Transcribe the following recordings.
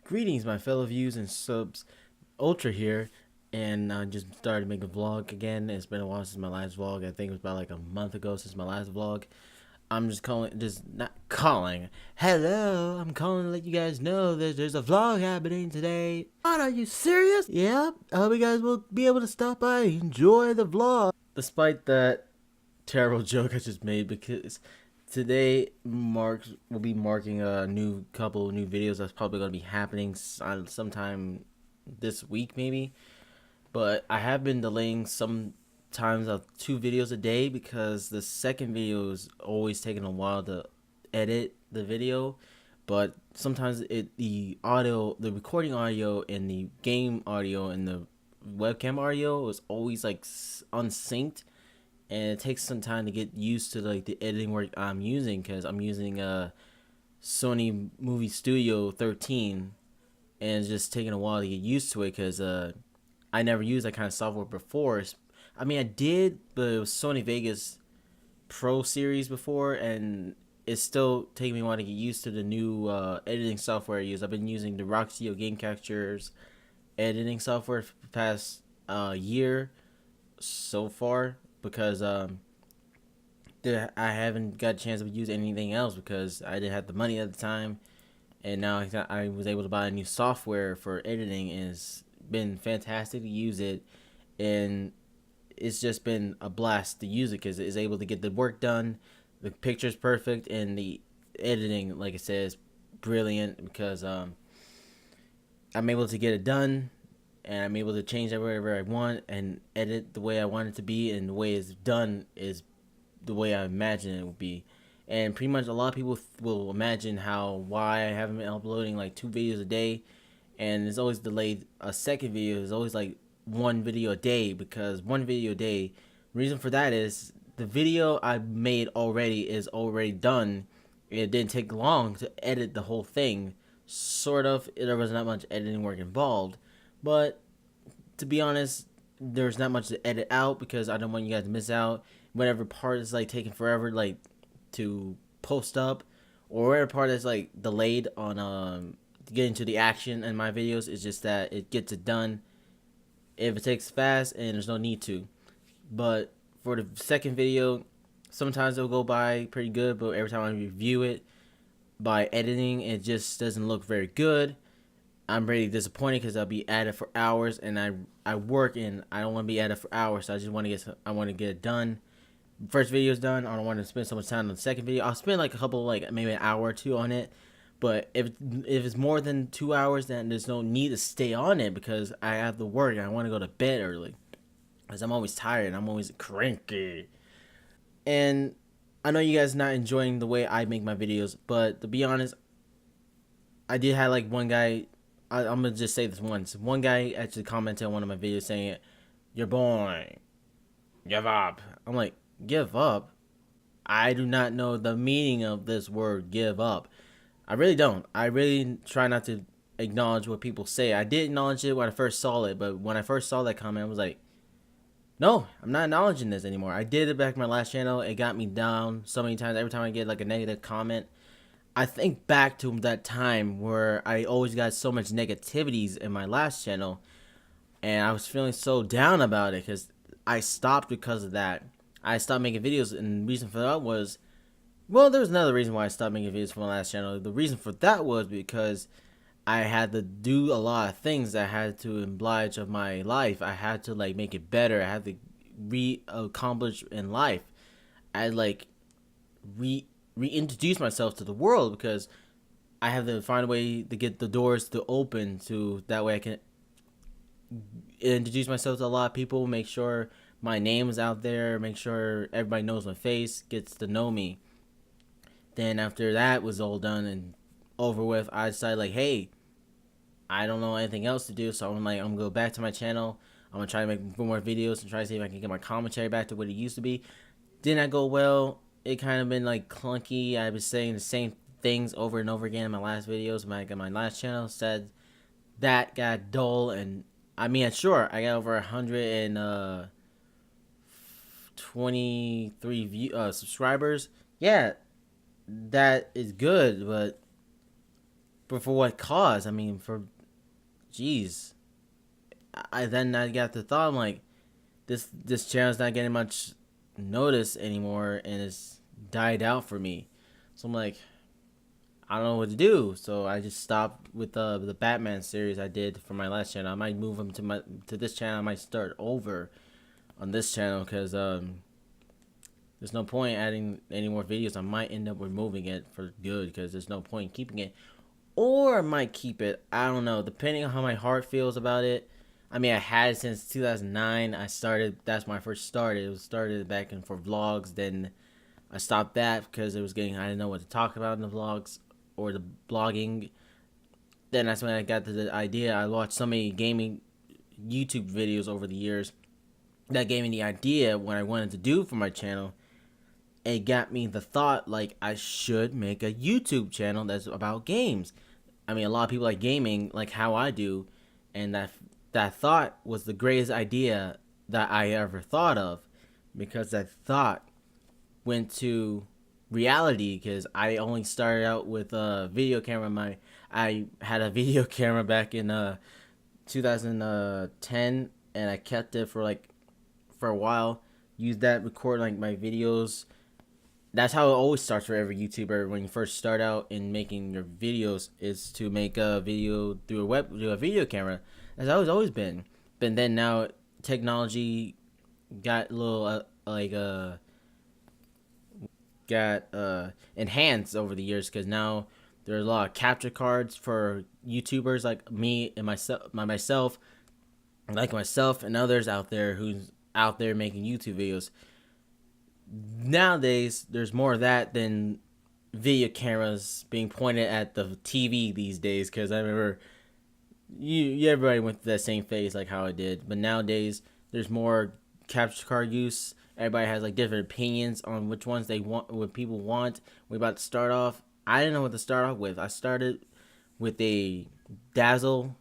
Greetings, my fellow viewers and subs. Ultra here, and I just started making a vlog again. It's been a while since my last vlog. I think it was about like a month ago since my last vlog. I'm just calling, just not calling. Hello, I'm calling to let you guys know that there's a vlog happening today. What, are you serious? Yep, I hope you guys will be able to stop by and enjoy the vlog. Despite that terrible joke I just made, because today marks will be marking a new couple new videos that's probably going to be happening sometime this week maybe. But I have been delaying sometimes of 2 videos a day because the second video is always taking a while to edit the video. But sometimes the recording audio and the game audio and the webcam audio is always like unsynced, and it takes some time to get used to like the editing work I'm using, because I'm using a Sony Movie Studio 13, and it's just taking a while to get used to it because I never used that kind of software before. I mean, I did the Sony Vegas Pro series before, and it's still taking me a while to get used to the new editing software I use. I've been using the Roxio Game Capture's editing software for the past year so far, because I haven't got a chance to use anything else because I didn't have the money at the time, and now I was able to buy a new software for editing, and it's been fantastic to use it, and it's just been a blast to use it because it's able to get the work done. The picture's perfect, and the editing, like I said, is brilliant because I'm able to get it done, and I'm able to change it wherever I want and edit the way I want it to be, and the way it's done is the way I imagine it would be. And pretty much a lot of people will imagine why I haven't been uploading like 2 videos a day, and it's always delayed. A second video is always like 1 video a day, because 1 video a day. Reason for that is the video I made already is already done. It didn't take long to edit the whole thing. Sort of, there was not much editing work involved, but to be honest, there's not much to edit out because I don't want you guys to miss out. Whatever part is like taking forever, like to post up, or whatever part is like delayed on getting to the action in my videos, is just that it gets it done if it takes fast and there's no need to. But for the second video, sometimes it'll go by pretty good, but every time I review it by editing, it just doesn't look very good. I'm really disappointed because I'll be at it for hours, and I work, and I don't want to be at it for hours. So I want to get it done. First video is done. I don't want to spend so much time on the second video. I'll spend like a couple, like maybe an hour or two on it. But if it's more than 2 hours, then there's no need to stay on it because I have to work and I want to go to bed early because I'm always tired and I'm always cranky. And I know you guys not enjoying the way I make my videos, but to be honest, I did have like one guy. I'm gonna just say this once. One guy actually commented on one of my videos saying, "You're boring. Give up." I'm like, give up? I do not know the meaning of this word, give up. I really don't. I really try not to acknowledge what people say. I did acknowledge it when I first saw it, but when I first saw that comment, I was like, no, I'm not acknowledging this anymore. I did it back in my last channel. It got me down so many times. Every time I get like a negative comment, I think back to that time where I always got so much negativities in my last channel, and I was feeling so down about it because I stopped because of that. I stopped making videos, and the reason for that was, well, there was another reason why I stopped making videos for my last channel. The reason for that was because I had to do a lot of things that I had to oblige of my life. I had to like make it better. I had to accomplish in life. I had like reintroduce myself to the world because I have to find a way to get the doors to open, to that way I can introduce myself to a lot of people, make sure my name is out there, make sure everybody knows my face, gets to know me. Then after that was all done and over with, I decided like, hey, I don't know anything else to do, so I'm like, I'm gonna go back to my channel. I'm gonna try to make more videos and try to see if I can get my commentary back to what it used to be. Did not go well. It kind of been like clunky. I was saying the same things over and over again in my last videos. My last channel said that got dull, and I mean, sure, I got over 123 subscribers. Yeah, that is good, but but for what cause? I mean, for jeez. I got the thought. I'm like, this channel's not getting much notice anymore, and it's died out for me. So I'm like, I don't know what to do. So I just stopped with the Batman series I did for my last channel. I might move him to this channel. I might start over on this channel because there's no point adding any more videos. I might end up removing it for good because there's no point keeping it, or I might keep it. I don't know, depending on how my heart feels about it. I mean, I had it since 2009. I started. That's when I first started. It was started back in for vlogs. Then I stopped that because it was getting. I didn't know what to talk about in the vlogs or the blogging. Then that's when I got to the idea. I watched so many gaming YouTube videos over the years that gave me the idea what I wanted to do for my channel. It got me the thought like I should make a YouTube channel that's about games. I mean, a lot of people like gaming like how I do, and that thought was the greatest idea that I ever thought of, because that thought went to reality. Because I only started out with a video camera. I had a video camera back in 2010, and I kept it for a while. Used that record like my videos. That's how it always starts for every YouTuber when you first start out in making your videos, is to make a video through a video camera. That's how it's always been. But then now technology got a little got enhanced over the years, because now there's a lot of capture cards for YouTubers like me and myself and others out there who's out there making YouTube videos. Nowadays, there's more of that than video cameras being pointed at the TV these days. Because I remember everybody went through that same phase like how I did. But nowadays, there's more capture card use. Everybody has like different opinions on which ones they want, what people want. We're about to start off. I didn't know what to start off with. I started with a Dazzle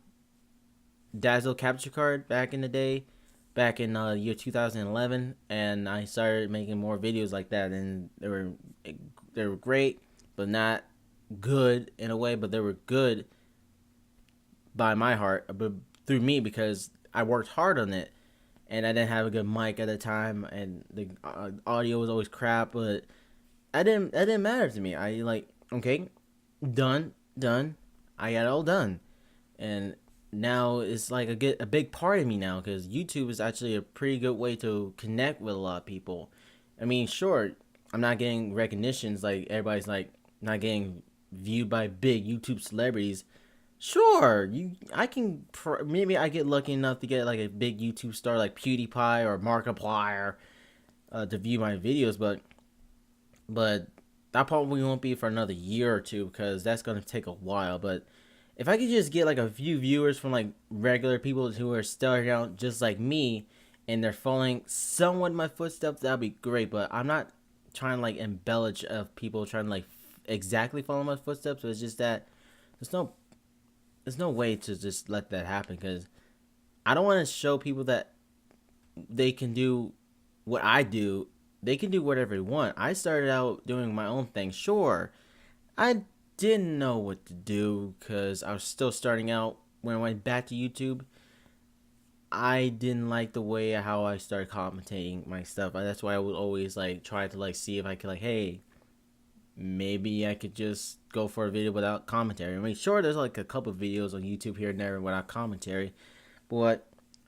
capture card back in the day, back in year 2011, and I started making more videos like that, and they were great, but not good in a way, but they were good by my heart, but through me, because I worked hard on it, and I didn't have a good mic at the time, and the audio was always crap, but that didn't matter to me. I like, okay, done, I got it all done, and now it's like a big part of me now, because YouTube is actually a pretty good way to connect with a lot of people. I mean, sure, I'm not getting recognitions like everybody's like not getting viewed by big YouTube celebrities. Sure, maybe I get lucky enough to get like a big YouTube star like PewDiePie or Markiplier to view my videos, but that probably won't be for another year or two, because that's gonna take a while. But if I could just get like a few viewers from like regular people who are starting out just like me, and they're following somewhat my footsteps, that'd be great. But I'm not trying to like embellish of people trying to like exactly follow my footsteps. But it's just that there's no way to just let that happen, because I don't want to show people that they can do what I do. They can do whatever they want. I started out doing my own thing. Sure, I didn't know what to do because I was still starting out. When I went back to YouTube, I didn't like the way how I started commentating my stuff. That's why I would always like try to like see if I could like, hey, maybe I could just go for a video without commentary. I mean, sure, there's like a couple videos on YouTube here and there without commentary, but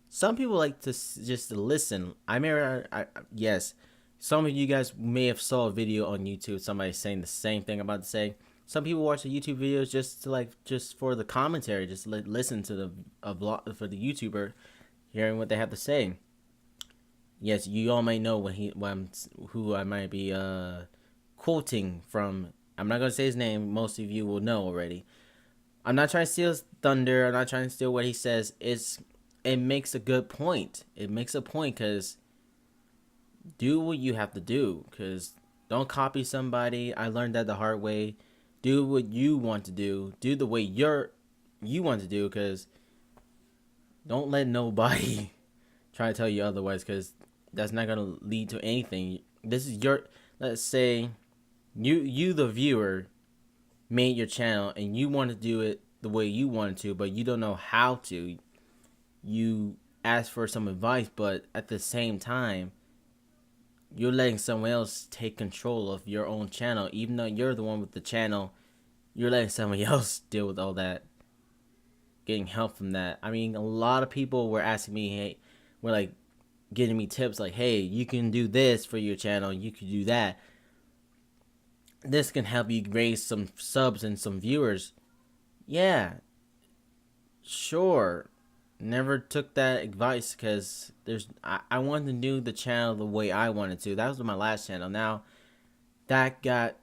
some people like to just listen. I remember, yes, some of you guys may have saw a video on YouTube, somebody saying the same thing I'm about to say. Some people watch the YouTube videos just for the commentary, just listen to the vlog for the YouTuber, hearing what they have to say. Yes, you all may know who I might be quoting from. I'm not gonna say his name. Most of you will know already. I'm not trying to steal his thunder. I'm not trying to steal what he says. It makes a good point. It makes a point, because do what you have to do. Because don't copy somebody. I learned that the hard way. Do what you want to do. Do the way you want to do. Because don't let nobody try to tell you otherwise. Because that's not gonna lead to anything. This is your. Let's say, you the viewer. made your channel and you want to do it the way you want to, but you don't know how to. You ask for some advice, but at the same time, you're letting someone else take control of your own channel. Even though you're the one with the channel, you're letting someone else deal with all that, getting help from that. I mean, a lot of people were asking me, hey, were like giving me tips like, hey, you can do this for your channel, you can do that. This can help you raise some subs and some viewers. Yeah, sure. Never took that advice because I wanted to do the channel the way I wanted to. That was my last channel. Now that got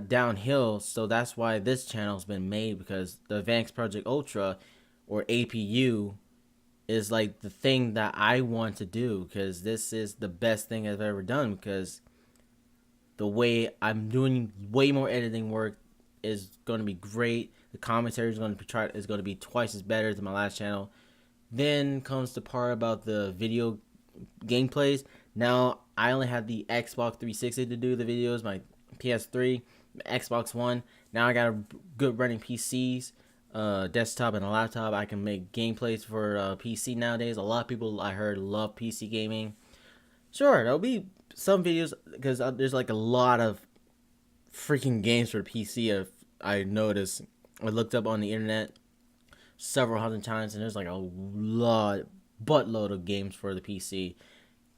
downhill, so that's why this channel's been made, because the Advanced Project Ultra, or APU, is like the thing that I want to do, because this is the best thing I've ever done, because the way I'm doing way more editing work is going to be great. The commentary is going to be twice as better than my last channel. Then comes the part about the video gameplays. Now I only have the Xbox 360 to do the videos, my PS3, Xbox One. Now I got a good running PCs, desktop and a laptop. I can make gameplays for PC nowadays. A lot of people I heard love PC gaming. Sure, there'll be some videos because there's like a lot of freaking games for PC. I noticed. I looked up on the internet several hundred times, and there's like a buttload of games for the PC.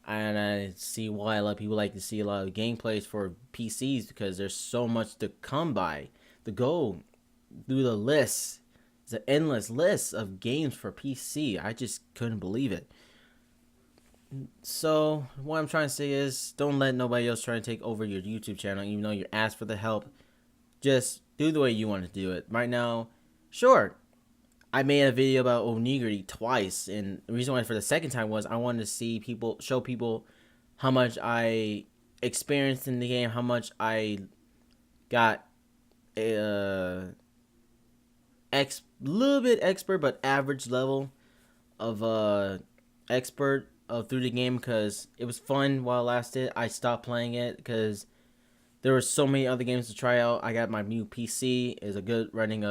And I see why a lot of people like to see a lot of gameplays for PCs, because there's so much to come by. To go through the list, it's an endless list of games for PC. I just couldn't believe it. So what I'm trying to say is, don't let nobody else try to take over your YouTube channel, even though you're asked for the help. Just do the way you want to do it. Right now, sure, I made a video about Onigiri twice, and the reason why for the second time was I wanted to show people how much I experienced in the game, how much I got a little bit expert but average level of expert through the game, because it was fun while it lasted. I stopped playing it because there were so many other games to try out. I got my new PC, is a good running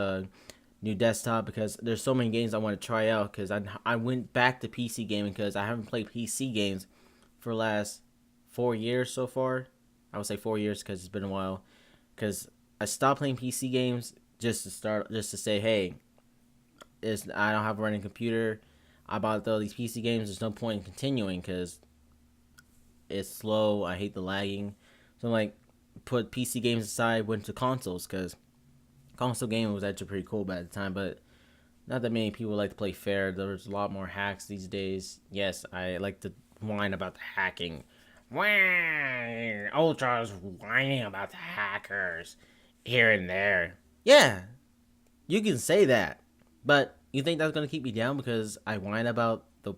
new desktop, because there's so many games I want to try out, because I went back to PC gaming because I haven't played PC games for the last 4 years so far. I would say 4 years because it's been a while, because I stopped playing PC games just to say, hey, I don't have a running computer. I bought all these PC games. There's no point in continuing because it's slow. I hate the lagging. So I'm like, put PC games aside, went to consoles, because console gaming was actually pretty cool by the time, but not that many people like to play fair. There's a lot more hacks these days. Yes, I like to whine about the hacking. Ultra's whining about the hackers here and there. Yeah, you can say that, but you think that's gonna keep me down because I whine about the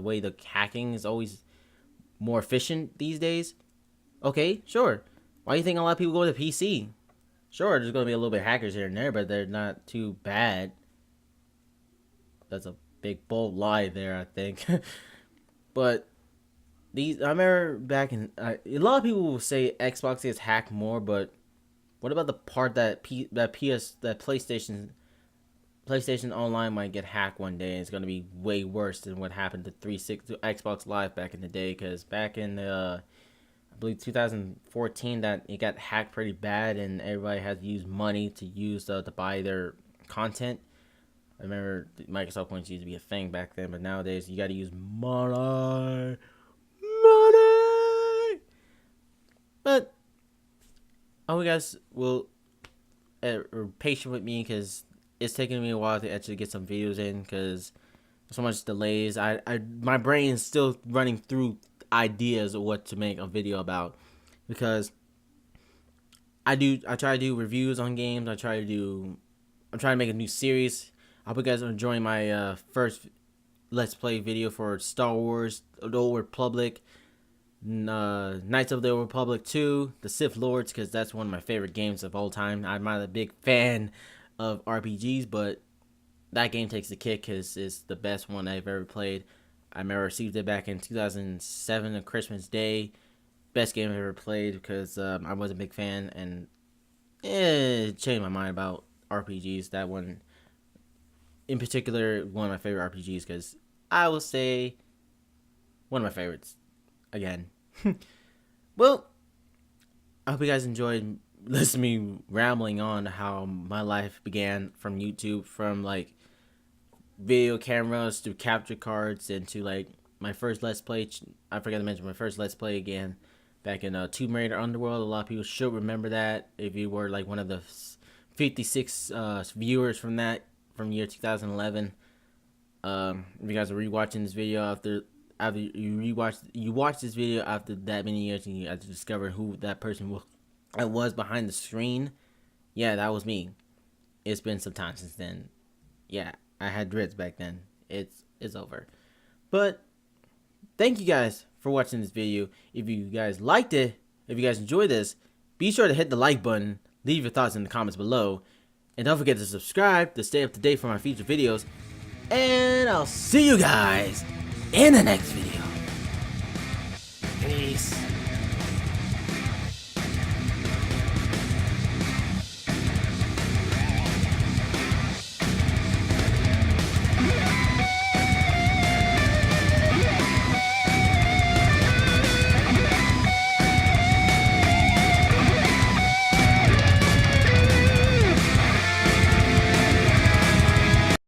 way the hacking is always more efficient these days? Okay, sure. Why do you think a lot of people go to PC? Sure, there's gonna be a little bit of hackers here and there, but they're not too bad. That's a big bold lie there, I think. But I remember back in a lot of people will say Xbox gets hacked more, but what about the part that PlayStation Online might get hacked one day? And it's gonna be way worse than what happened to Xbox Live back in the day, because back in the I believe 2014 that it got hacked pretty bad, and everybody had to use money to buy their content. I remember Microsoft points used to be a thing back then, but nowadays you got to use money. But I hope you guys will are patient with me, because it's taking me a while to actually get some videos in, because so much delays. My brain is still running through ideas of what to make a video about, because I try to do reviews on games. I'm trying to make a new series. I hope you guys are enjoying my first Let's Play video for Star Wars The Old Republic, Knights of the Old Republic 2, The Sith Lords, because that's one of my favorite games of all time. I'm not a big fan of RPGs, but that game takes the cake because it's the best one I've ever played. I remember received it back in 2007 on Christmas Day. Best game I've ever played, because I was a big fan, and it changed my mind about RPGs. That one in particular, one of my favorite RPGs, because I will say one of my favorites again. Well, I hope you guys enjoyed listening to me rambling on how my life began from YouTube, from like video cameras to capture cards, and to like my first Let's Play. I forgot to mention my first Let's Play again back in Tomb Raider Underworld. A lot of people should remember that if you were like one of the 56 viewers from that from year 2011. If you guys are rewatching this video after you watch this video after that many years and you have to discover who that person was behind the screen, yeah, that was me. It's been some time since then. Yeah, I had dreads back then. It's over. But thank you guys for watching this video. If you guys liked it, if you guys enjoyed this, be sure to hit the like button, leave your thoughts in the comments below, and don't forget to subscribe to stay up to date for my future videos. And I'll see you guys in the next video. Peace.